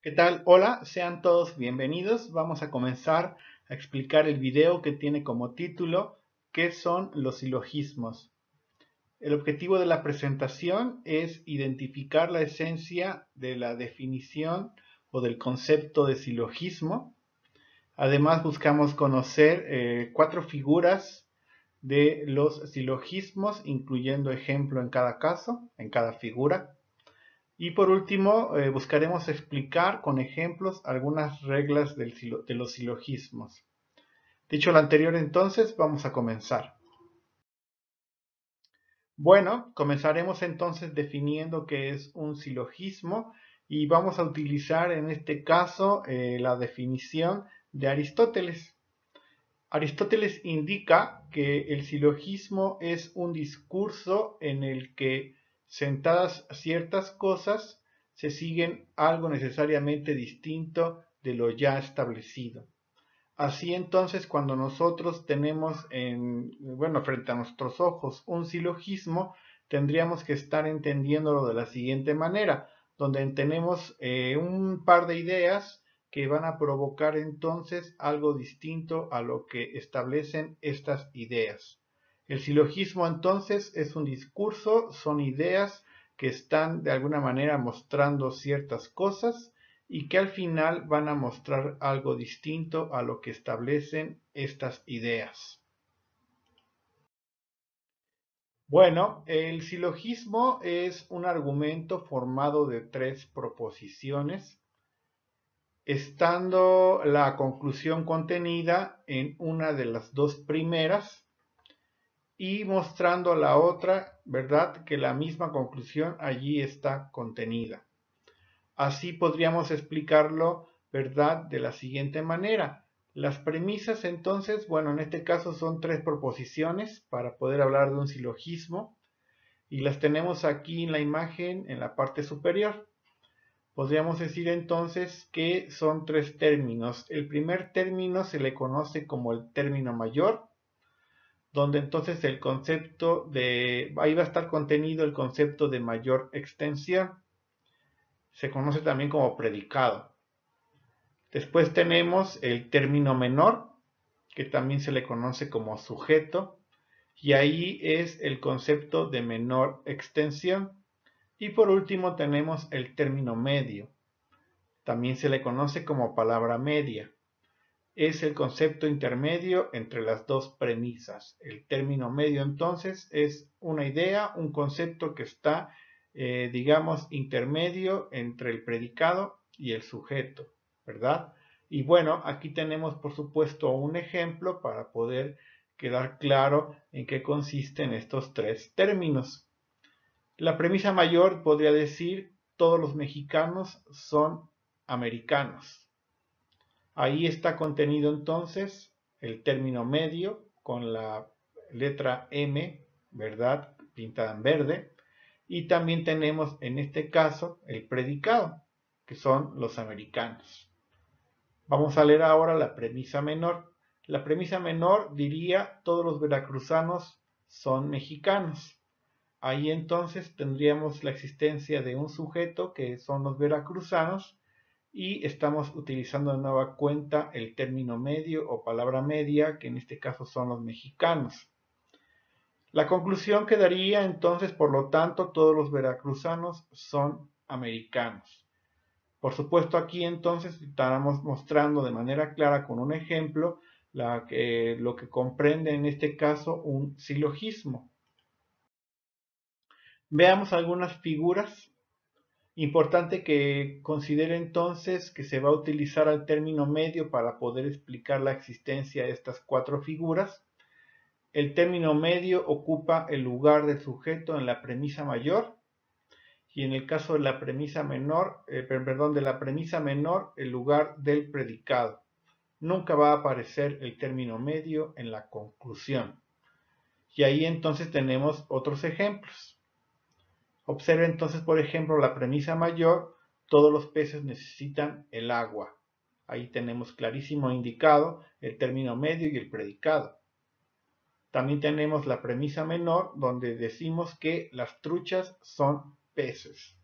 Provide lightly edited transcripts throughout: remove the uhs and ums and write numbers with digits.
¿Qué tal? Hola, sean todos bienvenidos. Vamos a comenzar a explicar el video que tiene como título ¿Qué son los silogismos? El objetivo de la presentación es identificar la esencia de la definición o del concepto de silogismo. Además, buscamos conocer cuatro figuras de los silogismos, incluyendo ejemplo en cada caso, en cada figura. Y por último, buscaremos explicar con ejemplos algunas reglas de los silogismos. Dicho lo anterior, entonces, vamos a comenzar. Bueno, comenzaremos entonces definiendo qué es un silogismo y vamos a utilizar en este caso la definición de Aristóteles. Aristóteles indica que el silogismo es un discurso en el que, sentadas ciertas cosas, se siguen algo necesariamente distinto de lo ya establecido. Así entonces, cuando nosotros tenemos frente a nuestros ojos un silogismo, tendríamos que estar entendiéndolo de la siguiente manera, donde tenemos un par de ideas que van a provocar entonces algo distinto a lo que establecen estas ideas. El silogismo entonces es un discurso, son ideas que están de alguna manera mostrando ciertas cosas y que al final van a mostrar algo distinto a lo que establecen estas ideas. Bueno, el silogismo es un argumento formado de tres proposiciones, estando la conclusión contenida en una de las dos primeras y mostrando la otra, ¿verdad? Que la misma conclusión allí está contenida. Así podríamos explicarlo, ¿verdad? De la siguiente manera. Las premisas entonces, bueno, en este caso son tres proposiciones para poder hablar de un silogismo y las tenemos aquí en la imagen en la parte superior. Podríamos decir entonces que son tres términos. El primer término se le conoce como el término mayor, donde entonces el concepto ahí va a estar contenido el concepto de mayor extensión. Se conoce también como predicado. Después tenemos el término menor, que también se le conoce como sujeto, y ahí es el concepto de menor extensión. Y por último tenemos el término medio, también se le conoce como palabra media. Es el concepto intermedio entre las dos premisas. El término medio entonces es una idea, un concepto que está, digamos, intermedio entre el predicado y el sujeto, ¿verdad? Y bueno, aquí tenemos por supuesto un ejemplo para poder quedar claro en qué consisten estos tres términos. La premisa mayor podría decir todos los mexicanos son americanos. Ahí está contenido entonces el término medio con la letra M, ¿verdad? Pintada en verde. Y también tenemos en este caso el predicado, que son los americanos. Vamos a leer ahora la premisa menor. La premisa menor diría todos los veracruzanos son mexicanos. Ahí entonces tendríamos la existencia de un sujeto que son los veracruzanos y estamos utilizando de nueva cuenta el término medio o palabra media, que en este caso son los mexicanos. La conclusión quedaría entonces, por lo tanto, todos los veracruzanos son americanos. Por supuesto, aquí entonces estaremos mostrando de manera clara con un ejemplo lo que comprende en este caso un silogismo. Veamos algunas figuras. Importante que considere entonces que se va a utilizar al término medio para poder explicar la existencia de estas cuatro figuras. El término medio ocupa el lugar del sujeto en la premisa mayor y en el caso de la premisa menor, de la premisa menor, el lugar del predicado. Nunca va a aparecer el término medio en la conclusión. Y ahí entonces tenemos otros ejemplos. Observe entonces, por ejemplo, la premisa mayor, todos los peces necesitan el agua. Ahí tenemos clarísimo indicado el término medio y el predicado. También tenemos la premisa menor, donde decimos que las truchas son peces.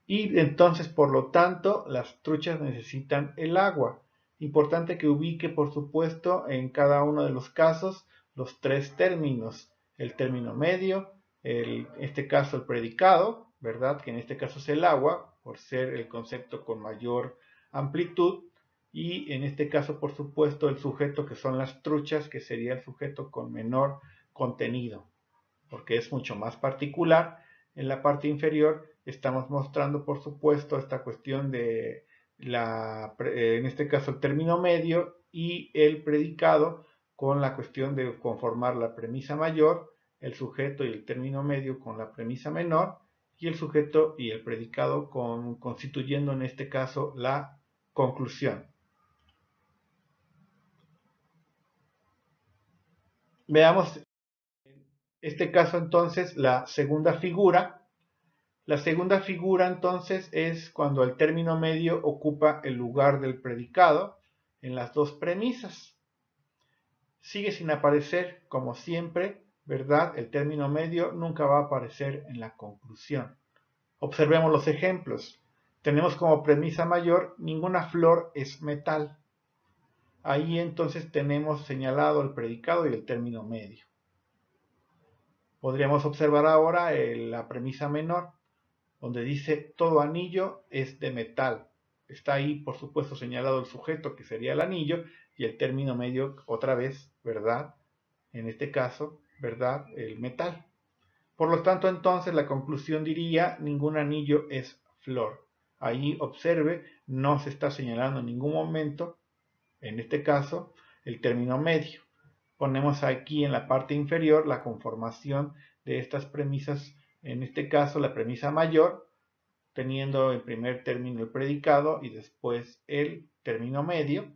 Y entonces, por lo tanto, las truchas necesitan el agua. Importante que ubique, por supuesto, en cada uno de los casos los tres términos. El término medio, en este caso el predicado, ¿verdad? Que en este caso es el agua, por ser el concepto con mayor amplitud. Y en este caso, por supuesto, el sujeto que son las truchas, que sería el sujeto con menor contenido, porque es mucho más particular. En la parte inferior estamos mostrando, por supuesto, esta cuestión de en este caso el término medio y el predicado, con la cuestión de conformar la premisa mayor, el sujeto y el término medio con la premisa menor, y el sujeto y el predicado constituyendo en este caso la conclusión. Veamos este caso entonces la segunda figura. La segunda figura entonces es cuando el término medio ocupa el lugar del predicado en las dos premisas. Sigue sin aparecer, como siempre, ¿verdad? El término medio nunca va a aparecer en la conclusión. Observemos los ejemplos. Tenemos como premisa mayor: ninguna flor es metal. Ahí entonces tenemos señalado el predicado y el término medio. Podríamos observar ahora la premisa menor, donde dice todo anillo es de metal. Está ahí, por supuesto, señalado el sujeto, que sería el anillo, y el término medio, otra vez, ¿verdad? En este caso, ¿verdad? El metal. Por lo tanto, entonces, la conclusión diría: ningún anillo es flor. Ahí observe, no se está señalando en ningún momento, en este caso, el término medio. Ponemos aquí en la parte inferior la conformación de estas premisas, en este caso la premisa mayor, teniendo en primer término el predicado y después el término medio,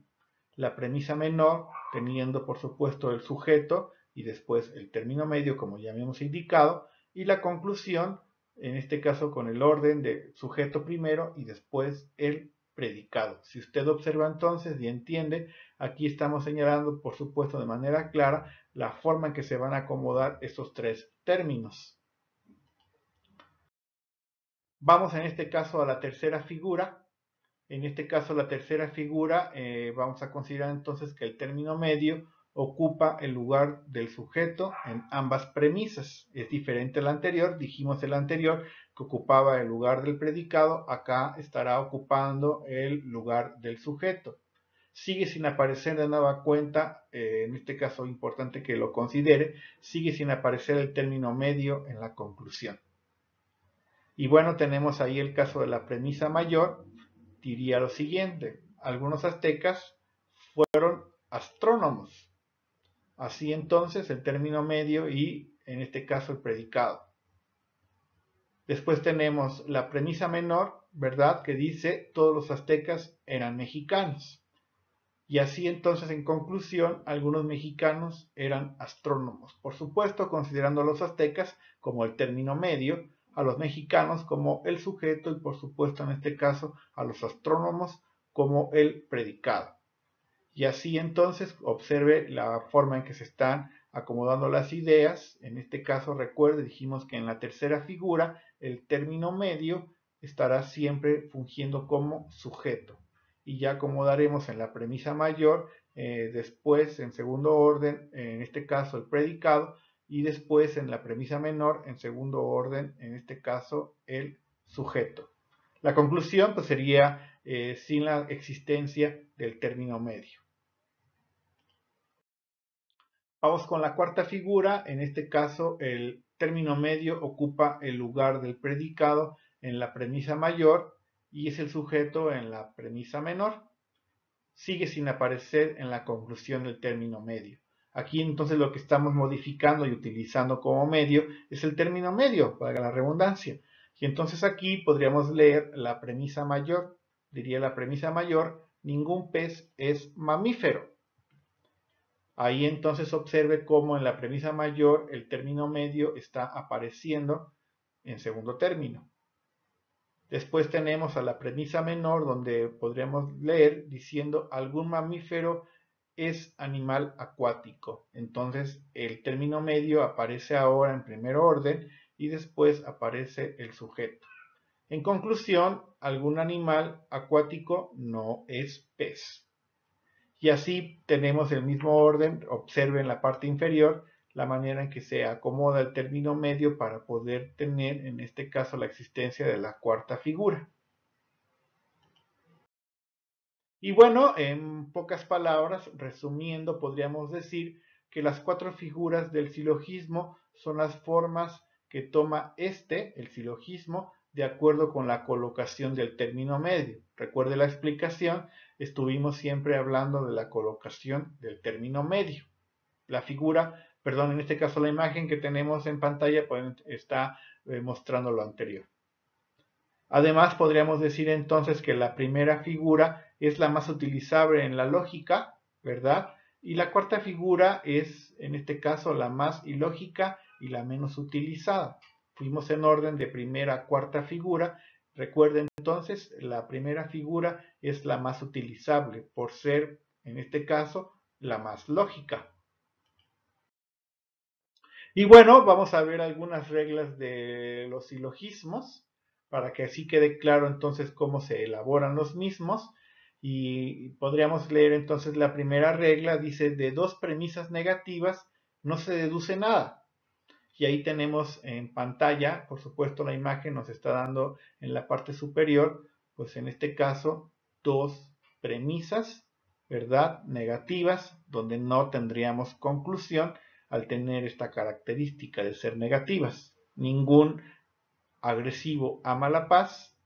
la premisa menor teniendo por supuesto el sujeto y después el término medio, como ya habíamos indicado, y la conclusión, en este caso con el orden de sujeto primero y después el predicado. Si usted observa entonces y entiende, aquí estamos señalando, por supuesto, de manera clara la forma en que se van a acomodar estos tres términos. Vamos en este caso a la tercera figura. En este caso, la tercera figura, vamos a considerar entonces que el término medio ocupa el lugar del sujeto en ambas premisas. Es diferente al anterior. Dijimos el anterior que ocupaba el lugar del predicado. Acá estará ocupando el lugar del sujeto. Sigue sin aparecer de nueva cuenta, en este caso importante que lo considere, sigue sin aparecer el término medio en la conclusión. Y bueno, tenemos ahí el caso de la premisa mayor. Diría lo siguiente: algunos aztecas fueron astrónomos. Así entonces el término medio y en este caso el predicado. Después tenemos la premisa menor, ¿verdad? Que dice todos los aztecas eran mexicanos. Y así entonces, en conclusión, algunos mexicanos eran astrónomos. Por supuesto, considerando a los aztecas como el término medio, a los mexicanos como el sujeto y por supuesto en este caso a los astrónomos como el predicado. Y así entonces observe la forma en que se están acomodando las ideas. En este caso, recuerde, dijimos que en la tercera figura el término medio estará siempre fungiendo como sujeto. Y ya acomodaremos en la premisa mayor, después en segundo orden, en este caso el predicado, y después en la premisa menor, en segundo orden, en este caso el sujeto. La conclusión pues sería sin la existencia del término medio. Vamos con la cuarta figura. En este caso el término medio ocupa el lugar del predicado en la premisa mayor y es el sujeto en la premisa menor. Sigue sin aparecer en la conclusión del término medio. Aquí entonces lo que estamos modificando y utilizando como medio es el término medio, valga la redundancia. Y entonces aquí podríamos leer la premisa mayor. Diría la premisa mayor: ningún pez es mamífero. Ahí entonces observe cómo en la premisa mayor el término medio está apareciendo en segundo término. Después tenemos a la premisa menor, donde podríamos leer diciendo algún mamífero es animal acuático. Entonces el término medio aparece ahora en primer orden y después aparece el sujeto. En conclusión, algún animal acuático no es pez. Y así tenemos el mismo orden. Observen la parte inferior la manera en que se acomoda el término medio para poder tener, en este caso, la existencia de la cuarta figura. Y bueno, en pocas palabras, resumiendo, podríamos decir que las cuatro figuras del silogismo son las formas que toma el silogismo, de acuerdo con la colocación del término medio. Recuerde la explicación, estuvimos siempre hablando de la colocación del término medio. La figura, perdón, en este caso la imagen que tenemos en pantalla pues, está mostrando lo anterior. Además, podríamos decir entonces que la primera figura es la más utilizable en la lógica, ¿verdad? Y la cuarta figura es, en este caso, la más ilógica y la menos utilizada. Fuimos en orden de primera a cuarta figura. Recuerden entonces, la primera figura es la más utilizable por ser, en este caso, la más lógica. Y bueno, vamos a ver algunas reglas de los silogismos para que así quede claro entonces cómo se elaboran los mismos. Y podríamos leer entonces la primera regla, dice: de dos premisas negativas no se deduce nada. Y ahí tenemos en pantalla, por supuesto la imagen nos está dando en la parte superior, pues en este caso, dos premisas, ¿verdad? Negativas, donde no tendríamos conclusión al tener esta característica de ser negativas. Ningún agresivo ama la paz.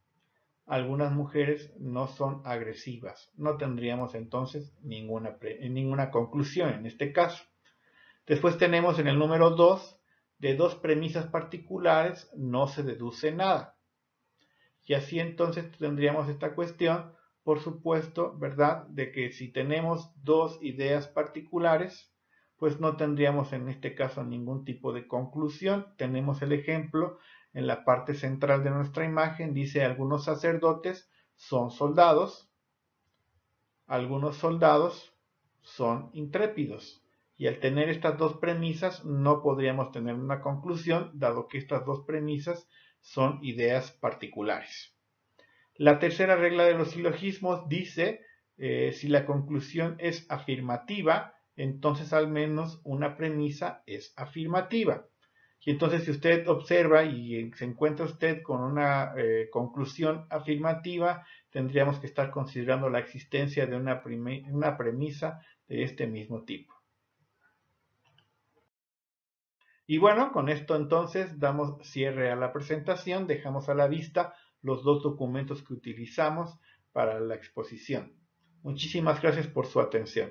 Algunas mujeres no son agresivas. No tendríamos entonces ninguna conclusión en este caso. Después tenemos en el número 2, de dos premisas particulares no se deduce nada. Y así entonces tendríamos esta cuestión, por supuesto, ¿verdad? De que si tenemos dos ideas particulares, pues no tendríamos en este caso ningún tipo de conclusión. Tenemos el ejemplo en la parte central de nuestra imagen, dice: algunos sacerdotes son soldados, algunos soldados son intrépidos. Y al tener estas dos premisas no podríamos tener una conclusión, dado que estas dos premisas son ideas particulares. La tercera regla de los silogismos dice: si la conclusión es afirmativa, entonces al menos una premisa es afirmativa. Y entonces si usted observa y se encuentra usted con una conclusión afirmativa, tendríamos que estar considerando la existencia de una premisa de este mismo tipo. Y bueno, con esto entonces damos cierre a la presentación, dejamos a la vista los dos documentos que utilizamos para la exposición. Muchísimas gracias por su atención.